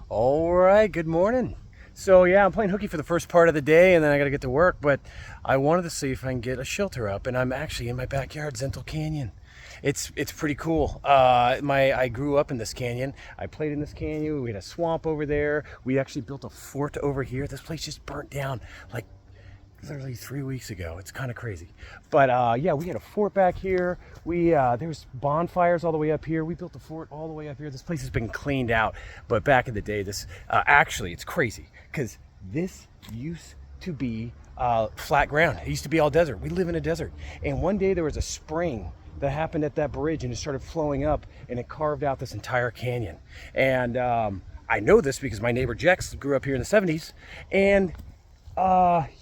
All right, good morning. So yeah, I'm playing hooky for the first part of the day and then I gotta get to work, but I wanted to see if I can get a shelter up, and I'm actually in my backyard, Zental Canyon. It's pretty cool. I grew up in this canyon. I played in this canyon. We had a swamp over there. We actually built a fort over here. This place just burnt down like literally 3 weeks ago. It's kind of crazy, but yeah, we had a fort back here. There was bonfires all the way up here. We built a fort all the way up here. This place has been cleaned out, but back in the day, this actually, it's crazy because this used to be flat ground. It used to be all desert. We live in a desert, and one day there was a spring that happened at that bridge, and it started flowing up, and it carved out this entire canyon. And I know this because my neighbor Jex grew up here in the 70s, and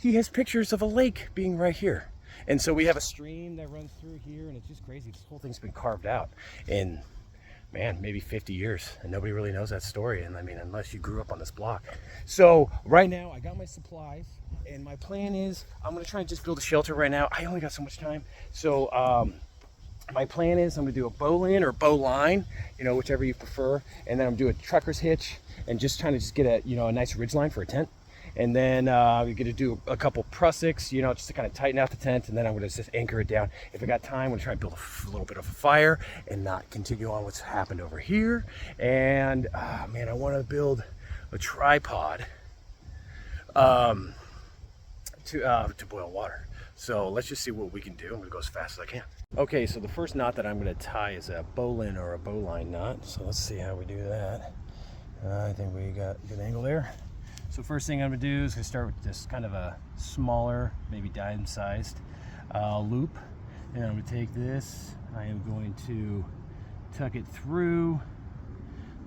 he has pictures of a lake being right here. And so we have a stream that runs through here, and it's just crazy. This whole thing's been carved out in, man, maybe 50 years, and nobody really knows that story. And I mean, unless you grew up on this block. So right now I got my supplies, and my plan is I'm gonna try and just build a shelter right now. I only got so much time. So my plan is I'm gonna do a bowline or bow line, whichever you prefer. And then I'm gonna do a trucker's hitch and just trying to just get a nice ridge line for a tent. And then we're going to do a couple prussics, just to kind of tighten out the tent. And then I'm going to just anchor it down. If I got time, I'm going to try and build a little bit of a fire and not continue on what's happened over here. And man, I want to build a tripod to boil water. So let's just see what we can do. I'm going to go as fast as I can. Okay, so the first knot that I'm going to tie is a bowline or a bowline knot. So let's see how we do that. I think we got a good angle there. So first thing I'm gonna do is start with this kind of a smaller, maybe dime-sized loop. And I'm gonna take this, I am going to tuck it through,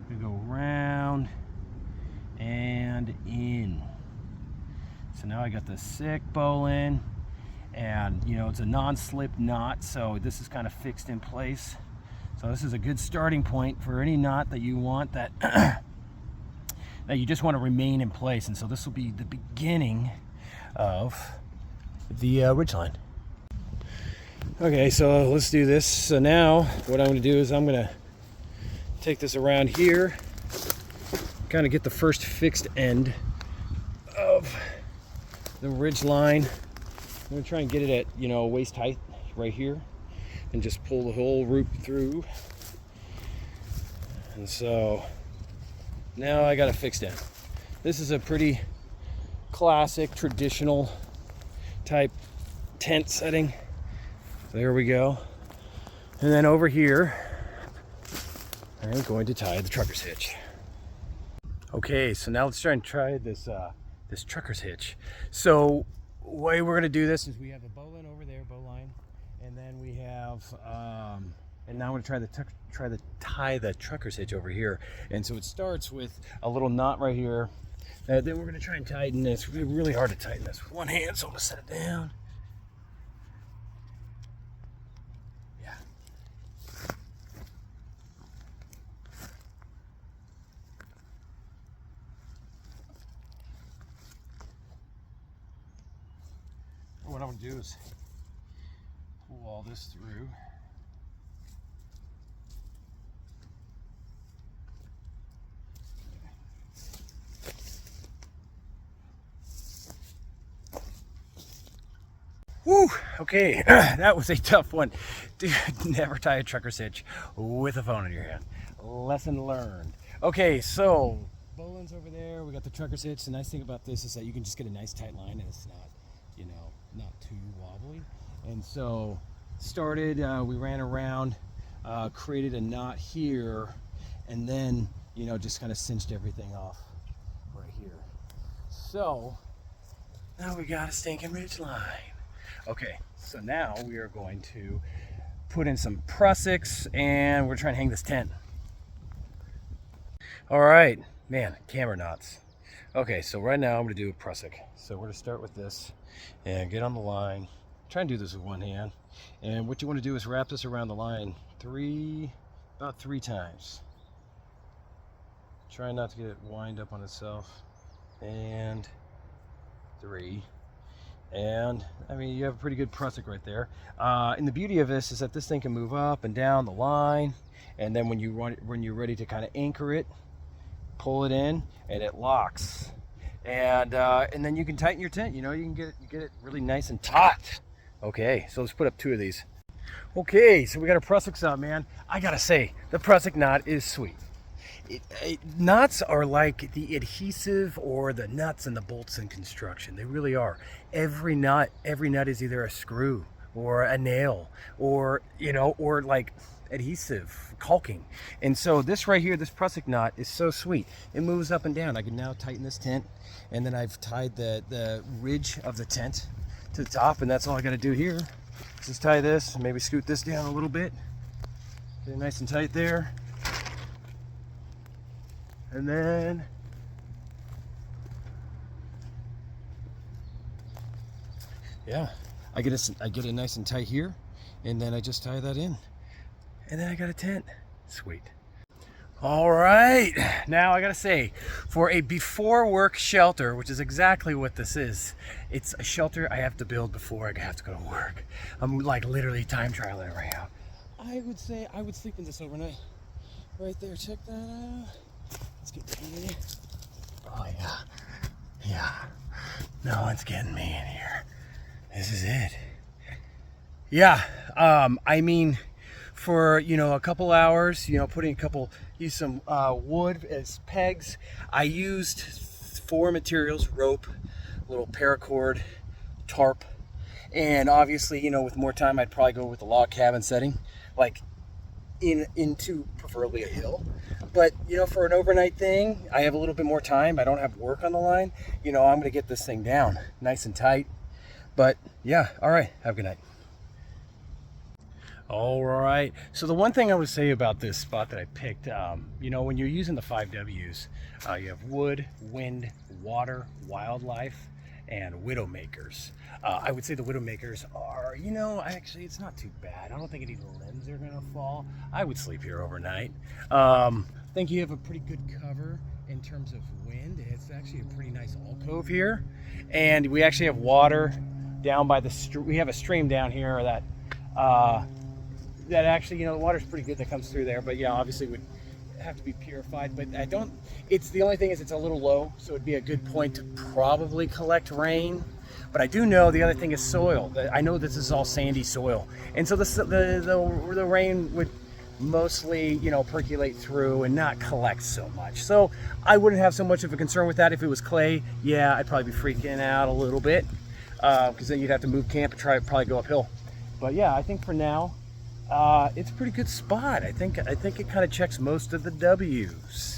I'm gonna go around and in. So now I got the sick bowline, and it's a non-slip knot, so this is kind of fixed in place. So this is a good starting point for any knot that you want that that you just want to remain in place. And so this will be the beginning of the ridgeline. Okay, so let's do this. So now what I'm going to do is I'm going to take this around here, kind of get the first fixed end of the ridgeline. I'm going to try and get it at waist height right here, and just pull the whole root through. And so now I got a fixed end. This is a pretty classic, traditional type tent setting. So there we go. And then over here, I'm going to tie the trucker's hitch. Okay, so now let's try this this trucker's hitch. So the way we're gonna do this is we have a bowline over there, bowline, and then we have and now I'm going to try to tie the trucker's hitch over here. And so it starts with a little knot right here. Then we're going to try and tighten this. It's really hard to tighten this with one hand, so I'm going to set it down. Yeah. What I'm going to do is pull all this through. Woo, okay, that was a tough one. Dude, never tie a trucker's hitch with a phone in your hand. Lesson learned. Okay, so bowline's over there, we got the trucker's hitch. The nice thing about this is that you can just get a nice tight line, and it's not, not too wobbly. And so started, we ran around, created a knot here, and then, just kind of cinched everything off right here. So now we got a stinking ridge line. Okay, so now we are going to put in some prussics, and we're trying to hang this tent. All right, man, camera knots. Okay, so right now I'm gonna do a prussic. So we're gonna start with this and get on the line. Try and do this with one hand. And what you wanna do is wrap this around the line about three times. Try not to get it wind up on itself. And 3. And I mean, you have a pretty good prussic right there. And the beauty of this is that this thing can move up and down the line, and then when you're ready to kind of anchor it, pull it in, and it locks. And then you can tighten your tent. You know, you can get it really nice and taut. Okay, so let's put up 2 of these. Okay, so we got our Prussiks up, man. I gotta say, the Prussik knot is sweet. Knots are like the adhesive or the nuts and the bolts in construction. They really are. Every nut is either a screw or a nail or, you know, or like adhesive, caulking. And so this right here, this Prussic knot is so sweet. It moves up and down. I can now tighten this tent, and then I've tied the ridge of the tent to the top, and that's all I got to do here. Just tie this, maybe scoot this down a little bit. Get it nice and tight there. And then yeah, I get it nice and tight here, and then I just tie that in, and then I got a tent. Sweet. All right, now I gotta say, for a before work shelter, which is exactly what this is, it's a shelter I have to build before I have to go to work. I'm like literally time trialing it right now. I would say I would sleep in this overnight. Right there, check that out. Let's get in here. Oh yeah, yeah. No one's getting me in here. This is it. Yeah, I mean, for, you know, a couple hours, you know, use some wood as pegs. I used 4 materials: rope, little paracord, tarp, and obviously, you know, with more time, I'd probably go with the log cabin setting, like into preferably a hill. But, you know, for an overnight thing, I have a little bit more time. I don't have work on the line. You know, I'm gonna get this thing down nice and tight. But yeah, all right, have a good night. All right, so the one thing I would say about this spot that I picked, you know, when you're using the 5 W's, you have wood, wind, water, wildlife, and widowmakers. I would say the widowmakers are, you know, actually it's not too bad. I don't think any limbs are gonna fall. I would sleep here overnight. I think you have a pretty good cover in terms of wind. It's actually a pretty nice alcove here, and we actually have water down by the we have a stream down here that that actually, you know, the water's pretty good that comes through there, but yeah, obviously would have to be purified. But it's the only thing is it's a little low, so it'd be a good point to probably collect rain. But I do know the other thing is soil. I know this is all sandy soil, and so the rain would mostly, you know, percolate through and not collect so much. So I wouldn't have so much of a concern with that. If it was clay, yeah, I'd probably be freaking out a little bit, because then you'd have to move camp and probably go uphill. But yeah, I think for now, it's a pretty good spot. I think it kind of checks most of the W's.